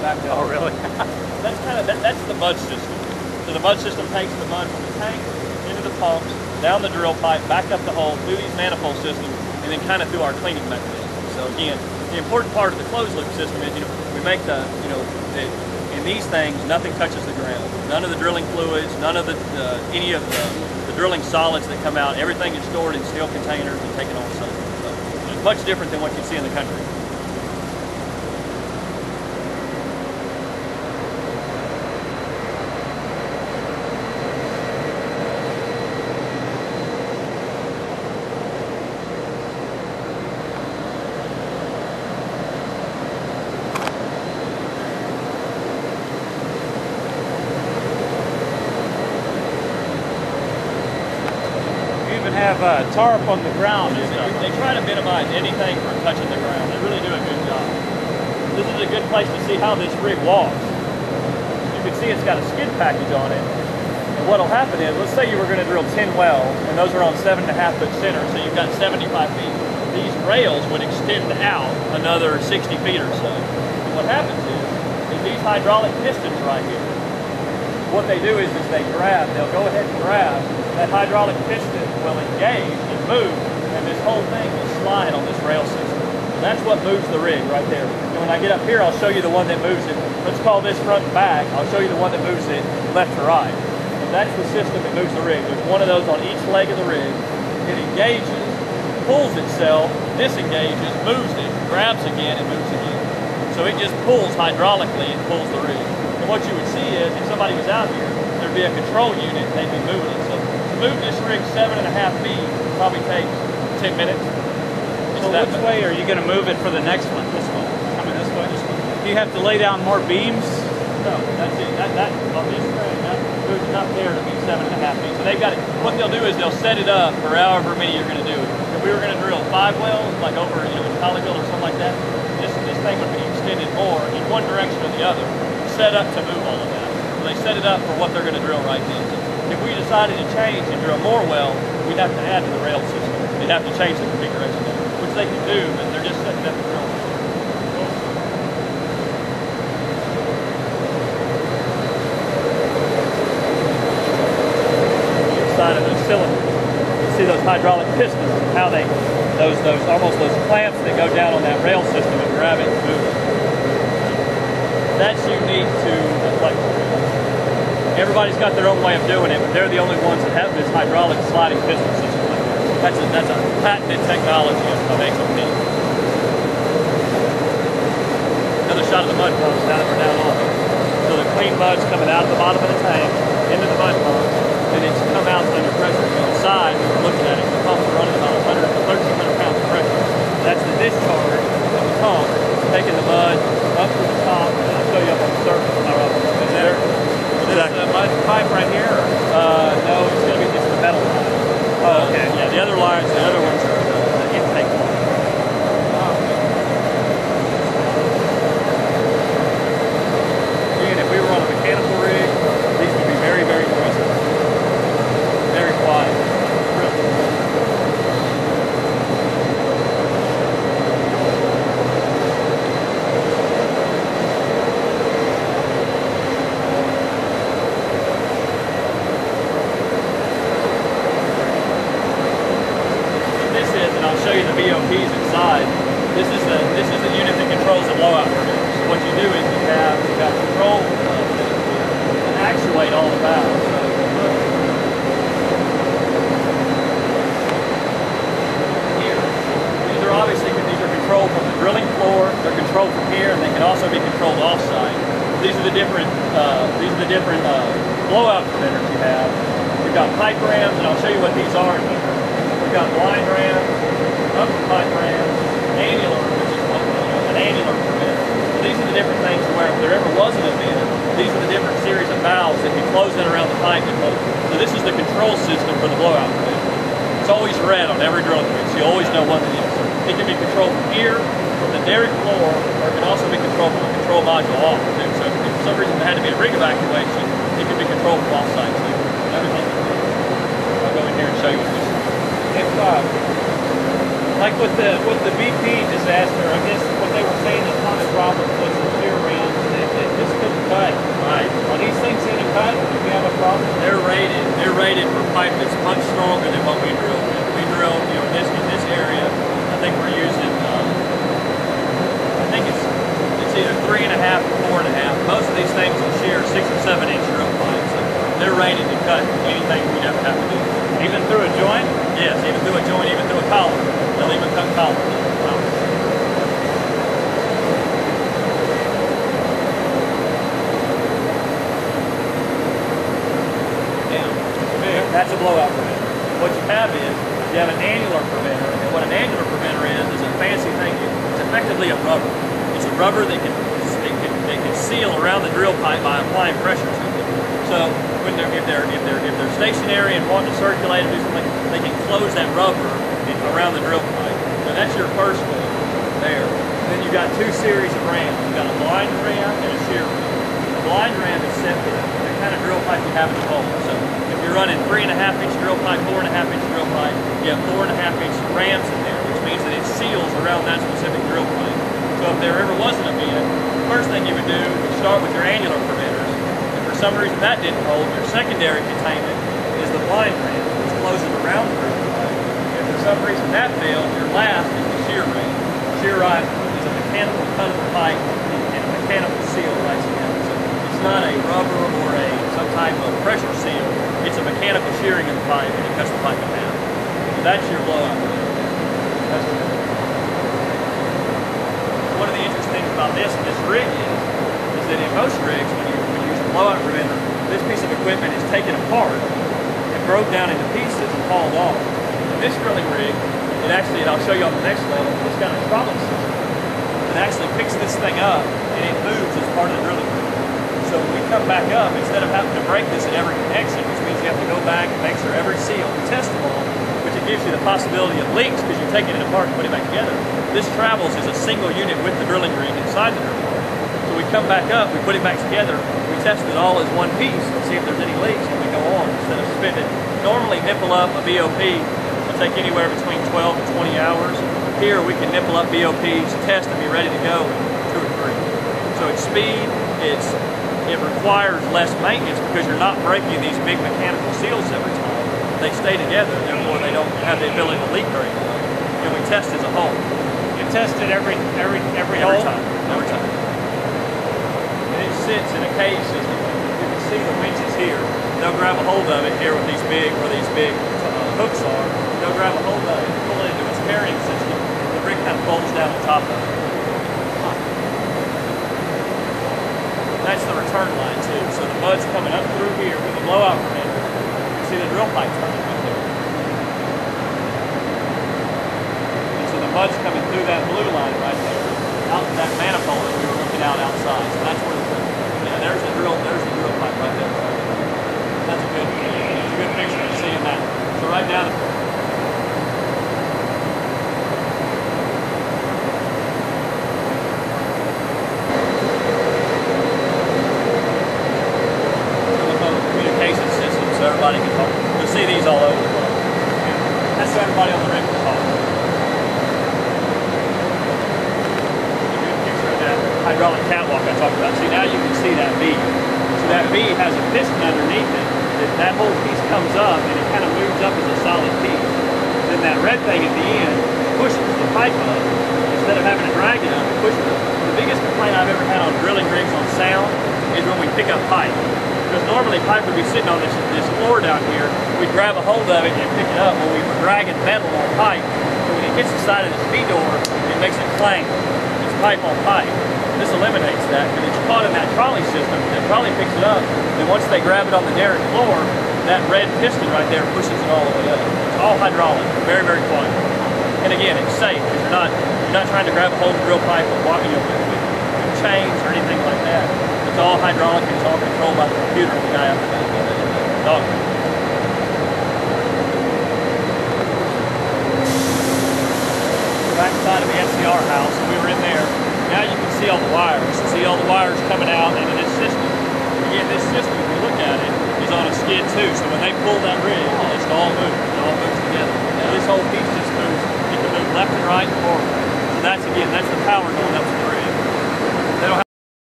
back up. Oh, really? That's kind of that's the mud system. So the mud system takes the mud from the tank into the pumps, down the drill pipe, back up the hole, through these manifold systems, and then kind of through our cleaning mechanism. So again, the important part of the closed loop system is, we make the, in these things, nothing touches the ground. None of the drilling fluids, none of the any of the drilling solids that come out. Everything is stored in steel containers and taken on site. So it's much different than what you see in the country. Have tarp on the ground. They try to minimize anything from touching the ground. They really do a good job. This is a good place to see how this rig walks. You can see it's got a skid package on it. And what'll happen is, let's say you were going to drill 10 wells, and those are on 7.5 foot centers, so you've got 75 feet. These rails would extend out another 60 feet or so. And what happens is these hydraulic pistons right here, what they do is they'll go ahead and grab. That hydraulic piston will engage and move, and this whole thing will slide on this rail system. That's what moves the rig right there. And when I get up here, I'll show you the one that moves it. Let's call this front and back. I'll show you the one that moves it left to right. And that's the system that moves the rig. There's one of those on each leg of the rig. It engages, pulls itself, disengages, moves it, grabs again, and moves again. So it just pulls hydraulically and pulls the rig. And what you would see is, if somebody was out here, there'd be a control unit, they'd be moving it. So to move this rig 7.5 feet probably takes 10 minutes. So which way are you going to move it for the next one? This way? Coming this way? This way? Do you have to lay down more beams? No, that's it. That on this frame, that moves enough there to be 7.5 feet. So they've got it. What they'll do is they'll set it up for however many you're going to do it. If we were going to drill 5 wells, like over in Colleyville or something like that, this thing would be extended more in one direction or the other, set up to move all of that. So they set it up for what they're going to drill right then. So if we decided to change and drill more wells, we'd have to add to the rail system. They'd have to change the configuration of it, which they can do, but they're just setting up the drill. Inside of those cylinders, you see those hydraulic pistons, how they, almost those clamps that go down on that rail system and grab it and move it. That's unique to the FlexRig. Everybody's got their own way of doing it, but they're the only ones that have this hydraulic sliding piston system. That's a patented technology of HOP. Another shot of the mud pumps now that we're down on it. So the clean mud's coming out of the bottom of the tank, into the mud pump, and it's come out under pressure. On the side, when you're looking at it, the pumps are running about 1,300 pounds of pressure. That's the discharge of the pump, taking the mud up to the top, and I'll show you up on the surface. Is there? Is this the mud pipe right here? No, it's going to be just the metal line. Oh, okay. Yeah, the other lines, the other ones are the intake lines. Again, if we were on a mechanical rig, these would be very, very noisy. Very quiet. Really. Show you the BOPs inside. This is the unit that controls the blowout preventer. So what you do is you've got control and actuate all the valves. So here, these are controlled from the drilling floor. They're controlled from here, and they can also be controlled off-site. These are the different blowout preventers you have. We've got pipe rams, and I'll show you what these are in here. We've got blind rams, upper pipe rams, annular, which is an annular preventer. So these are the different things where if there ever was an event, these are the different series of valves that can close in around the pipe and close. So this is the control system for the blowout preventer. It's always red on every drilling rig, so you always know what it is. It can be controlled from here, from the derrick floor, or it can also be controlled from a control module off too. So if for some reason there had to be a rig evacuation, it can be controlled from off-site too. Everything. I'll go in here and show you what this is. If, like with the BP disaster, I guess what they were saying that Thomas Roberts was the clear around, rated for pipe that's much stronger than what we drilled. We drilled, you know, in this area, I think we're using, I think it's either 3.5 or 4.5. Most of these things will shear 6 or 7 inch drill pipe, so they're rated to cut anything we'd ever have to do. Even through a joint? Yes, even through a joint, even through a collar. They'll even cut collars. That's a blowout preventer. What you have is, you have an annular preventer, and what an annular preventer is a fancy thing. It's effectively a rubber. It's a rubber that can seal around the drill pipe by applying pressure to it. So when if they're stationary and want to circulate or do something, they can close that rubber around the drill pipe. So that's your first one there. And then you've got 2 series of rams. You've got a blind ram and a shear ram. The blind ram is set for the kind of drill pipe you have in the hole. So if you're running 3.5 inch drill pipe, 4.5 inch drill pipe, you have 4.5 inch rams in there, which means that it seals around that specific drill pipe. So if there ever wasn't a bend, the first thing you would do is start with your annular preventers. If for some reason that didn't hold, your secondary containment is the blind ram, which closes around the drill pipe. If for some reason that failed, your last is the shear ram. Shear ram is a mechanical cut of the pipe and a mechanical seal right together. So it's not a rubber or some type of pressure seal. It's a mechanical shearing of the pipe, and it cuts the pipe in half. So that's your blowout preventer. That's what it is. One of the interesting things about this rig is that in most rigs, when you use a blowout preventer, this piece of equipment is taken apart and broke down into pieces and hauled off. In this drilling rig, it actually, and I'll show you on the next level, it's got a trolley system that actually picks this thing up and it moves as part of the drilling rig. So when we come back up, instead of having to break this at every connection, which means you have to go back and make sure every seal, we test them all, which it gives you the possibility of leaks because you're taking it apart and putting it back together. This travels as a single unit with the drilling rig inside the drilling rig. So we come back up, we put it back together, we test it all as one piece and see if there's any leaks, and we go on instead of spinning. Normally nipple up a BOP will take anywhere between 12 to 20 hours. Here we can nipple up BOPs, test and be ready to go in 2 or 3. So it's speed, it requires less maintenance because you're not breaking these big mechanical seals every time. They stay together, therefore they don't have the ability to leak very well. And we test as a whole. You test it every hole? Every time. And it sits in a cage system. You can see the winches here. They'll grab a hold of it here with these big, hooks are. They'll grab a hold of it, pull it into its carrying system. The rig kind of folds down on top of it. That's the return line too. So the mud's coming up through here with the blowout preventer. You can see the drill pipe turning right there. And so the mud's coming through that blue line right there, out to that manifold that we were looking out outside. So that's where there's the drill pipe right there. That's a good picture of seeing that. So right now everybody can talk. You'll see these all over the place. That's so everybody on the rig can talk. A good picture of that hydraulic catwalk I talked about. See, now you can see that V. So that V has a piston underneath it. That whole piece comes up and it kind of moves up as a solid piece. Then that red thing at the end pushes the pipe up. Instead of having to drag it up, it pushes it up. The biggest complaint I've ever had on drilling rigs on sound is when we pick up pipe. Because normally pipe would be sitting on this floor down here, we'd grab a hold of it and pick it up when we were dragging metal on pipe. So when it hits the side of the speed door, it makes it clang. It's pipe on pipe. This eliminates that, and it's caught in that trolley system. The trolley picks it up, and once they grab it on the derrick floor, that red piston right there pushes it all the way up. It's all hydraulic, very, very quiet. And again, it's safe because you're not trying to grab a hold of the drill pipe with chains or anything like that. It's all hydraulic, it's all controlled by the computer and the guy up in the dog. Back side of the SCR house, and we were in there. Now you can see all the wires. You see all the wires coming out into this system. Again, this system, if you look at it, is on a skid too. So when they pull that rig, it all moves. It all moves together. Now this whole piece just moves. It can move left and right and forward. So that's the power going up to the rig.